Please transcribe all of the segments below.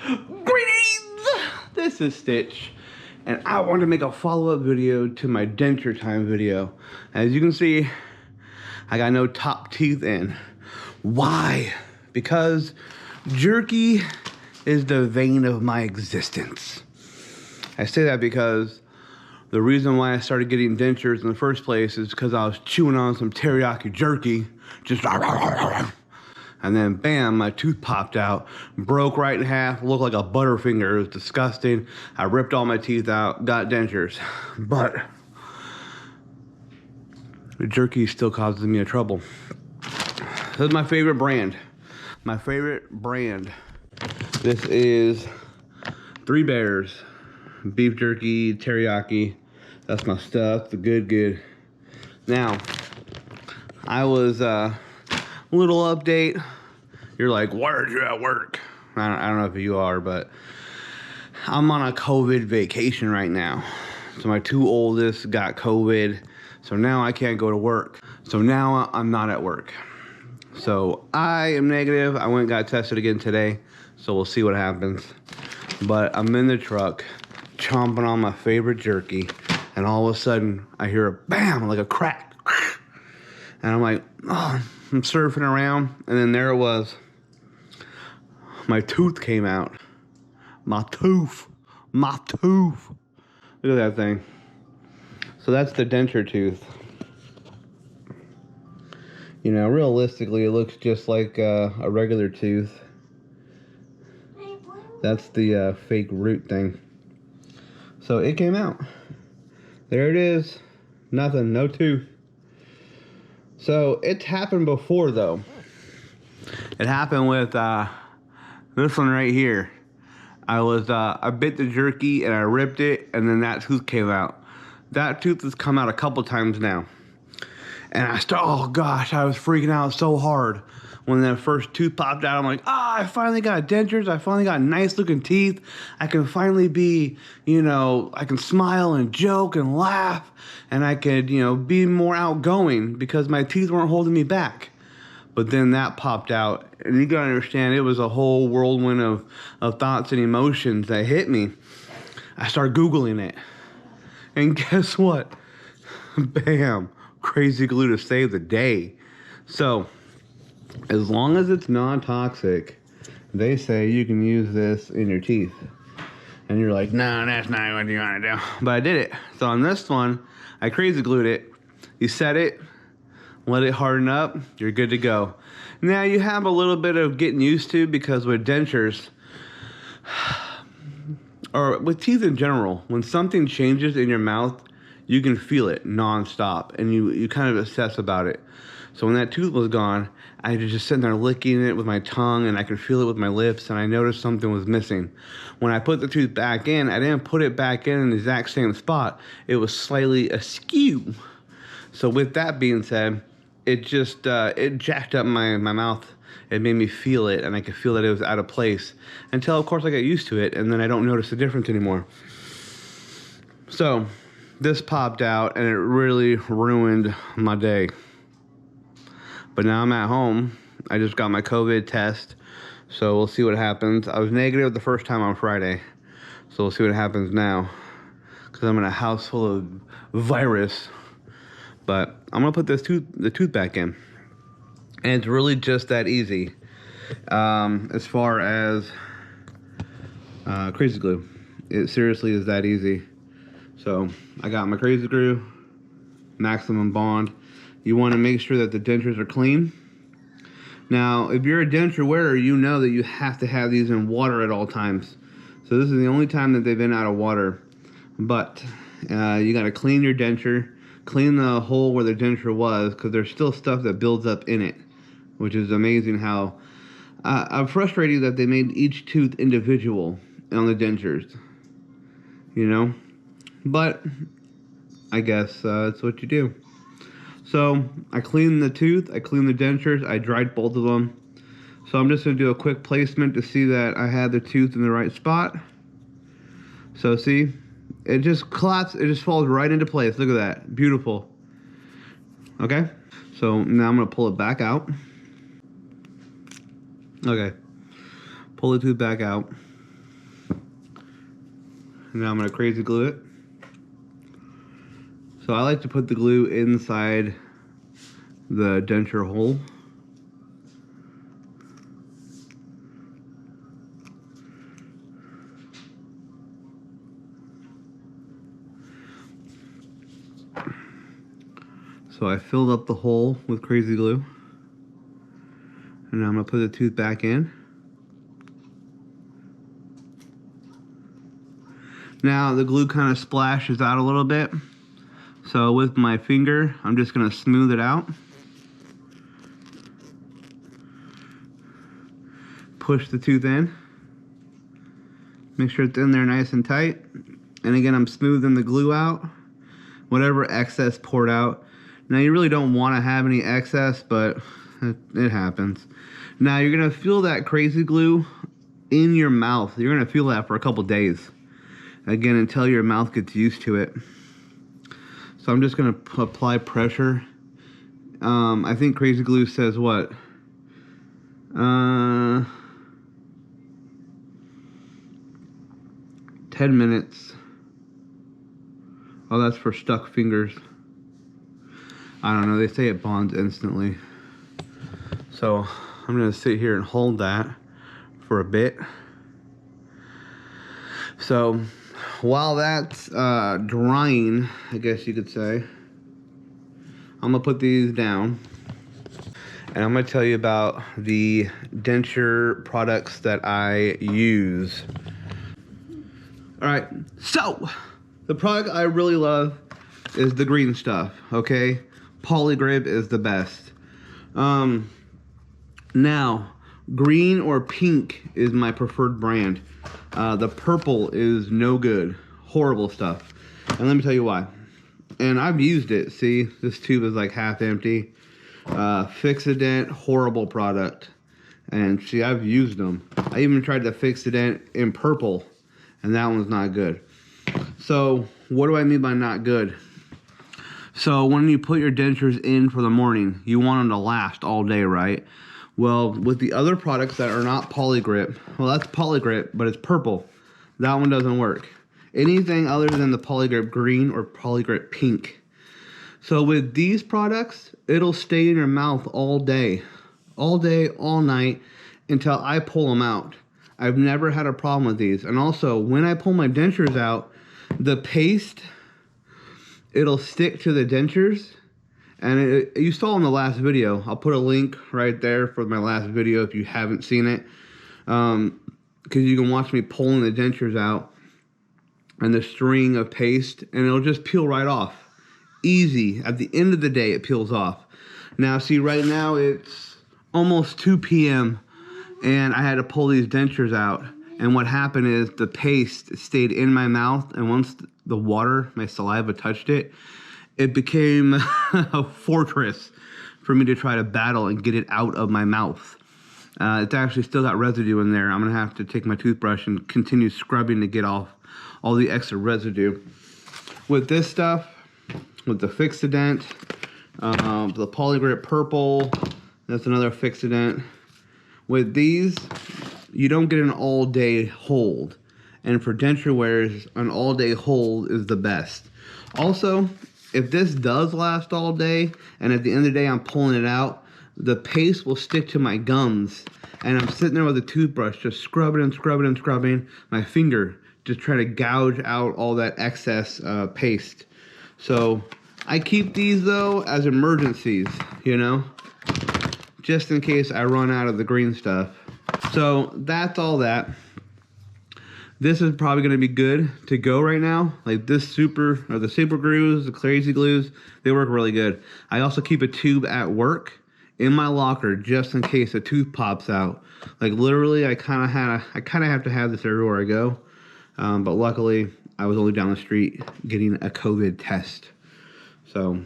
Greetings! This is Stitch, and I wanted to make a follow-up video to my denture time video. As you can see, I got no top teeth in. Why? Because jerky is the vein of my existence. I say that because the reason why I started getting dentures in the first place is because I was chewing on some teriyaki jerky, just and then bam, my tooth popped out, broke right in half, looked like a butterfinger. It was disgusting. I ripped all my teeth out, got dentures, but the jerky still causes me a trouble. This is my favorite brand. My favorite brand. This is Three Bears beef jerky, teriyaki. That's my stuff, the good. Now, I was little update. You're like, why are you at work? I don't know if you are, but I'm on a COVID vacation right now. So my two oldest got COVID, so now I can't go to work. So now I'm not at work. So I am negative. I went and got tested again today, so we'll see what happens. But I'm in the truck, chomping on my favorite jerky, and all of a sudden I hear a bam, like a crack. And I'm like, oh, I'm surfing around, and then there it was. My tooth came out. My tooth. Look at that thing. So that's the denture tooth. You know, realistically, it looks just like a regular tooth. That's the fake root thing. So it came out. There it is. Nothing, no tooth. So it's happened before though. It happened with this one right here. I bit the jerky and I ripped it, and then that tooth came out. That tooth has come out a couple times now. And oh gosh, I was freaking out so hard when that first tooth popped out. I'm like, I finally got dentures. I finally got nice looking teeth. I can finally be, I can smile and joke and laugh, and I could, be more outgoing because my teeth weren't holding me back. But then that popped out, and you gotta understand, it was a whole whirlwind of thoughts and emotions that hit me. I started Googling it, and guess what? Bam, crazy glue to save the day. So, as long as it's non-toxic, they say you can use this in your teeth. And you're like, no, that's not what you want to do. But I did it. So on this one, I crazy glued it. You set it, let it harden up, you're good to go. Now you have a little bit of getting used to, because with dentures, or with teeth in general, when something changes in your mouth, you can feel it non-stop, and you kind of obsess about it. So when that tooth was gone, I was just sitting there licking it with my tongue, and I could feel it with my lips, and I noticed something was missing. When I put the tooth back in, I didn't put it back in the exact same spot. It was slightly askew. So with that being said, it just, it jacked up my mouth. It made me feel it, and I could feel that it was out of place. Until, of course, I got used to it, and then I don't notice the difference anymore. So this popped out, and it really ruined my day. But now I'm at home. I just got my COVID test, so we'll see what happens. I was negative the first time on Friday, so we'll see what happens now, because I'm in a house full of virus. But I'm gonna put the tooth back in, and it's really just that easy. As far as crazy glue, it seriously is that easy. So I got my crazy glue, maximum bond. You want to make sure that the dentures are clean. Now, if you're a denture wearer, you know that you have to have these in water at all times. So this is the only time that they've been out of water. But you got to clean your denture, clean the hole where the denture was, because there's still stuff that builds up in it, which is amazing how I'm frustrated that they made each tooth individual on the dentures, But I guess it's what you do. So I cleaned the tooth, I cleaned the dentures, I dried both of them. So I'm just going to do a quick placement to see that I had the tooth in the right spot. So see, it just collapses, it just falls right into place. Look at that, beautiful. Okay, so now I'm going to pull it back out. Okay, pull the tooth back out. And now I'm gonna crazy glue it. So I like to put the glue inside the denture hole. So I filled up the hole with crazy glue. And now I'm gonna put the tooth back in. Now the glue kind of splashes out a little bit. So with my finger, I'm just gonna smooth it out. Push the tooth in. Make sure it's in there nice and tight. And again, I'm smoothing the glue out. Whatever excess poured out. Now you really don't want to have any excess, but it happens. Now you're gonna feel that crazy glue in your mouth. You're gonna feel that for a couple days. Again, until your mouth gets used to it. So I'm just gonna apply pressure. I think crazy glue says what? 10 minutes. Oh, that's for stuck fingers. I don't know, they say it bonds instantly. So I'm gonna sit here and hold that for a bit. So while that's drying, I guess you could say, I'm gonna put these down. And I'm gonna tell you about the denture products that I use. All right, so the product I really love is the green stuff, okay? Polygrip is the best. Now, green or pink is my preferred brand. The purple is no good, horrible stuff. And let me tell you why. And I've used it, see, this tube is like half empty. Fix-A-Dent, horrible product. And see, I've used them. I even tried the Fix-A-Dent in purple, and that one's not good. So what do I mean by not good? So when you put your dentures in for the morning, you want them to last all day, right? Well, with the other products that are not Polygrip, well, that's Polygrip, but it's purple. That one doesn't work. Anything other than the Polygrip green or Polygrip pink. So with these products, it'll stay in your mouth all day, all night, until I pull them out. I've never had a problem with these. And also, when I pull my dentures out, the paste, it'll stick to the dentures. And you saw in the last video, I'll put a link right there for my last video if you haven't seen it. Because you can watch me pulling the dentures out and the string of paste, and it'll just peel right off. Easy. At the end of the day, it peels off. Now, see, right now it's almost 2 p.m. and I had to pull these dentures out. And what happened is the paste stayed in my mouth, and once the water, my saliva touched it, it became a fortress for me to try to battle and get it out of my mouth. It's actually still got residue in there. I'm gonna have to take my toothbrush and continue scrubbing to get off all the extra residue. With this stuff, with the Fix-A-Dent, the Polygrip purple, that's another Fix-A-Dent. With these, you don't get an all-day hold. And for denture wearers, an all-day hold is the best. Also, if this does last all day, and at the end of the day I'm pulling it out, the paste will stick to my gums. And I'm sitting there with a toothbrush, just scrubbing and scrubbing and scrubbing my finger, just trying to gouge out all that excess paste. So I keep these though as emergencies, you know, just in case I run out of the green stuff. So that's all that. This is probably going to be good to go right now. Like the super glues, the crazy glues, they work really good. I also keep a tube at work in my locker just in case a tooth pops out. Like literally, I kind of have to have this everywhere I go. But luckily, I was only down the street getting a COVID test. So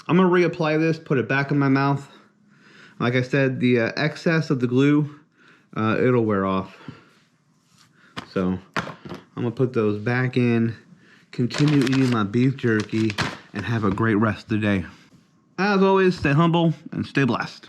I'm gonna reapply this, put it back in my mouth. Like I said, the excess of the glue, it'll wear off. So I'm gonna put those back in, continue eating my beef jerky, and have a great rest of the day. As always, stay humble and stay blessed.